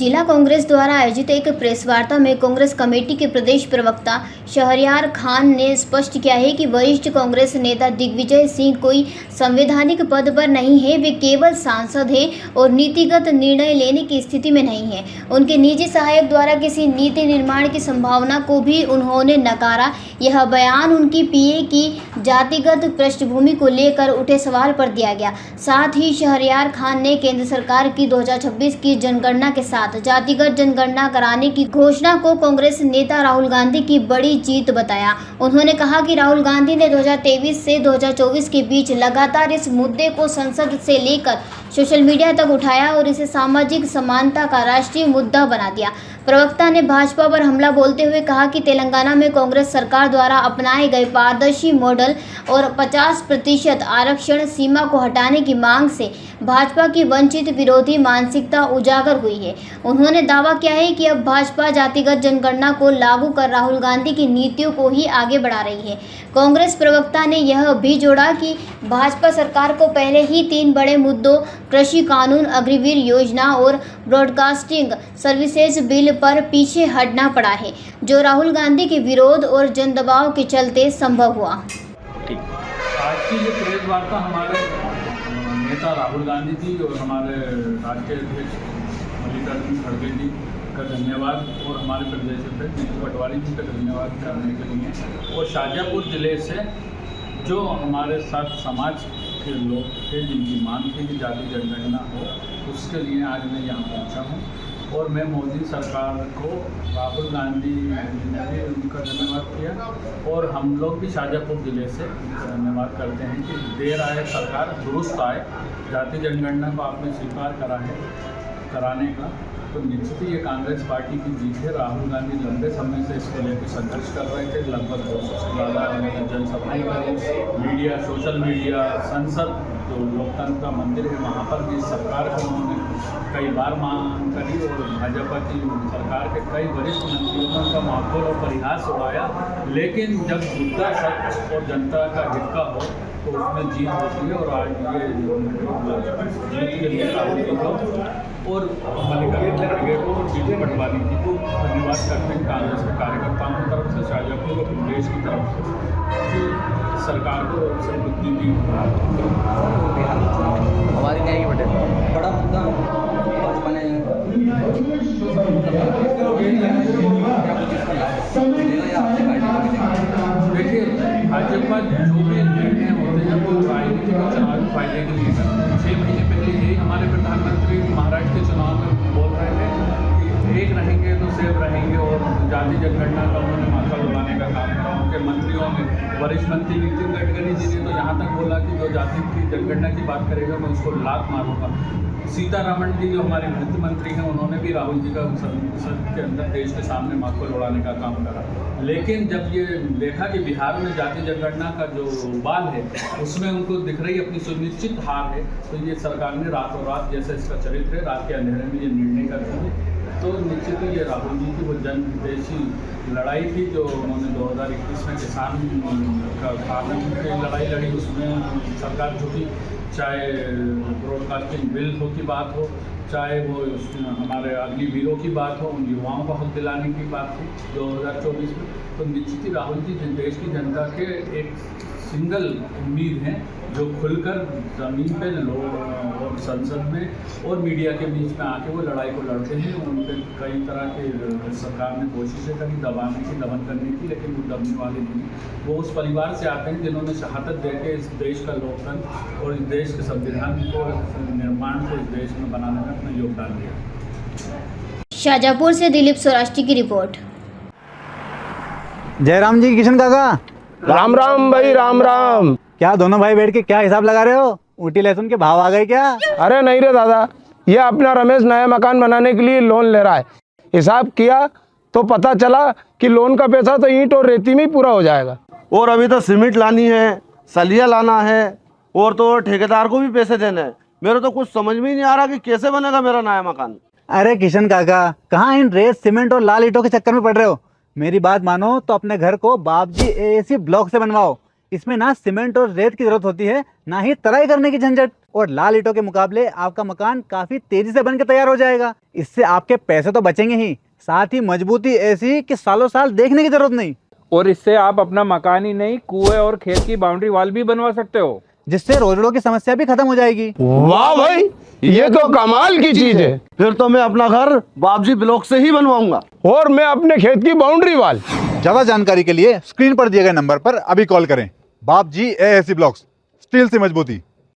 जिला कांग्रेस द्वारा आयोजित एक प्रेस वार्ता में कांग्रेस कमेटी के प्रदेश प्रवक्ता शहरयार खान ने स्पष्ट किया है कि वरिष्ठ कांग्रेस नेता दिग्विजय सिंह कोई संवैधानिक पद पर नहीं है। वे केवल सांसद हैं और नीतिगत निर्णय लेने की स्थिति में नहीं है। उनके निजी सहायक द्वारा किसी नीति निर्माण की संभावना को भी उन्होंने नकारा। यह बयान उनकी पीए की जातिगत पृष्ठभूमि को लेकर उठे सवाल पर दिया गया। साथ ही शहरयार खान ने केंद्र सरकार की 2026 की जनगणना के साथ जातिगत जनगणना कराने की घोषणा को कांग्रेस नेता राहुल गांधी की बड़ी जीत बताया। उन्होंने कहा कि राहुल गांधी ने 2023 से 2024 के बीच लगातार इस मुद्दे को संसद से लेकर सोशल मीडिया तक उठाया और इसे सामाजिक समानता का राष्ट्रीय मुद्दा बना दिया। प्रवक्ता ने भाजपा पर हमला बोलते हुए कहा कि तेलंगाना में कांग्रेस सरकार द्वारा अपनाए गए पारदर्शी मॉडल और 50% आरक्षण सीमा को हटाने की मांग से भाजपा की वंचित विरोधी मानसिकता उजागर हुई है। उन्होंने दावा किया है कि अब भाजपा जातिगत जनगणना को लागू कर राहुल गांधी की नीतियों को ही आगे बढ़ा रही है। कांग्रेस प्रवक्ता ने यह भी जोड़ा कि भाजपा सरकार को पहले ही 3 बड़े मुद्दों कृषि कानून, अग्निवीर योजना और ब्रॉडकास्टिंग सर्विसेज बिल पर पीछे हटना पड़ा है, जो राहुल गांधी के विरोध और जनदबाव के चलते संभव हुआ। आज की ये प्रेस वार्ता हमारे नेता राहुल गांधी जी और हमारे राष्ट्रीय अध्यक्ष मल्लिकार्जुन खड़गे जी का धन्यवाद और हमारे प्रदेश अध्यक्ष जीतू पटवारी जी का धन्यवाद करने के लिए, और शाजापुर जिले से जो हमारे साथ समाज के लोग थे जिनकी मांग थी कि जाति जनगणना हो, उसके लिए आज मैं यहाँ पहुँचा हूँ। और मैं मोदी सरकार को, राहुल गांधी ने भी उनका धन्यवाद किया और हम लोग भी शाजापुर ज़िले से धन्यवाद करते हैं कि देर आए सरकार दुरुस्त आए। जाति जनगणना को आपने स्वीकार करा है कराने का, तो निश्चित ही ये कांग्रेस पार्टी की जीत है। राहुल गांधी लंबे समय से इसको लेकर संघर्ष कर रहे थे, लगभग 200 से ज़्यादा जनसभाएं करी, मीडिया, सोशल मीडिया, संसद जो लोकतंत्र का मंदिर है वहाँ पर भी सरकार को उन्होंने कई बार मांग करी और भाजपा की सरकार के कई वरिष्ठ मंत्रियों ने उनका माहौल और परिहास उड़ाया। लेकिन जब मुद्दा सच और जनता का हित का हो तो उसमें जीत होती है, और आज ये जीत के लिए राहुल जी को और मल्लिकार्जुन खड़गे को और जीतू पटवारी जी को धन्यवाद करते हैं कांग्रेस के कार्यकर्ताओं की तरफ से, शाजापुर और प्रदेश की तरफ से, कि सरकार को समृद्धि दी। हमारी न्याय की पटेल बड़ा मुद्दा भाजपा ने देखिए, भाजपा जो भी निर्णय होते हैं वो राजनीतिक और चुनावी फायदे के लिए करते हैं। 6 महीने पहले यही हमारे प्रधानमंत्री महाराष्ट्र के चुनाव में बोल रहे थे कि एक रहेंगे तो सेफ रहेंगे, और जाति जनगणना का उन्होंने माथा उड़ाने का काम करा। उनके मंत्रियों में वरिष्ठ मंत्री नितिन गडकरी जी ने तो यहाँ तक बोला कि जो जाति की जनगणना की बात करेगा मैं उसको लात मारूंगा। सीतारमण जी जो हमारे वित्त मंत्री हैं उन्होंने भी राहुल जी का संसद के अंदर देश के सामने माखौल उड़ाने का काम करा। लेकिन जब ये देखा कि बिहार में जाति जनगणना का जो बाल है उसमें उनको दिख रही अपनी सुनिश्चित हार है, तो ये सरकार ने रातों रात, जैसे इसका चरित्र है, रात के अंधेरे में ये निर्णय कर दिया। तो निश्चित ही ये राहुल जी की वो जन विदेशी लड़ाई थी जो उन्होंने 2021 में किसान कानून की लड़ाई लड़ी, उसमें सरकार झुकी। चाहे ब्रॉडकास्टिंग बिल हो की बात हो, चाहे वो हमारे अग्निवीरों की बात हो, उन युवाओं को हक दिलाने की बात थी 2024 में, तो निश्चित ही राहुल जी देश की जनता के एक सिंगल उम्मीद हैं जो खुलकर ज़मीन पे लोग और संसद में और मीडिया के बीच में आके वो लड़ाई को लड़ते हैं। उन पर कई तरह के सरकार ने कोशिशें करी दबाने की, दमन करने की, लेकिन वो दबने वाले नहीं। वो उस परिवार से आते हैं जिन्होंने शहादत देके इस देश का लोकतंत्र और इस देश के संविधान को निर्माण को इस देश में बनाने में अपना योगदान दिया। शाजापुर से दिलीप सौराष्ट्री की रिपोर्ट। जयराम जी, किशन काका, राम राम भाई, राम राम। क्या दोनों भाई बैठ के क्या हिसाब लगा रहे हो? ऊटी लहसुन के भाव आ गए क्या? अरे नहीं रे दादा, ये अपना रमेश नया मकान बनाने के लिए लोन ले रहा है। हिसाब किया तो पता चला कि लोन का पैसा तो ईंट और रेती में ही पूरा हो जाएगा। और अभी तो सीमेंट लानी है, सलिया लाना है, और तो ठेकेदार को भी पैसे देने हैं। मेरे तो कुछ समझ में ही नहीं आ रहा कि कैसे बनेगा मेरा नया मकान। अरे किशन काका, कहाँ इन रेत, सीमेंट और लाल ईंटों के चक्कर में पड़ रहे हो? मेरी बात मानो तो अपने घर को बाबजी एएसी ब्लॉक से बनवाओ। इसमें ना सीमेंट और रेत की जरूरत होती है, ना ही तराई करने की झंझट। और लाल ईंटों के मुकाबले आपका मकान काफी तेजी से बनकर तैयार हो जाएगा। इससे आपके पैसे तो बचेंगे ही, साथ ही मजबूती ऐसी कि सालों साल देखने की जरूरत नहीं। और इससे आप अपना मकान ही नहीं, कुएं और खेत की बाउंड्री वॉल भी बनवा सकते हो, जिससे रोजड़ों की समस्या भी खत्म हो जाएगी। वाह भाई, ये तो कमाल की चीज है। फिर तो मैं अपना घर बाबजी ब्लॉक से ही बनवाऊंगा। और मैं अपने खेत की बाउंड्री वाल। ज्यादा जानकारी के लिए स्क्रीन पर दिए गए नंबर पर अभी कॉल करें। बाप जी AAC ब्लॉक्स, स्टील से मजबूती।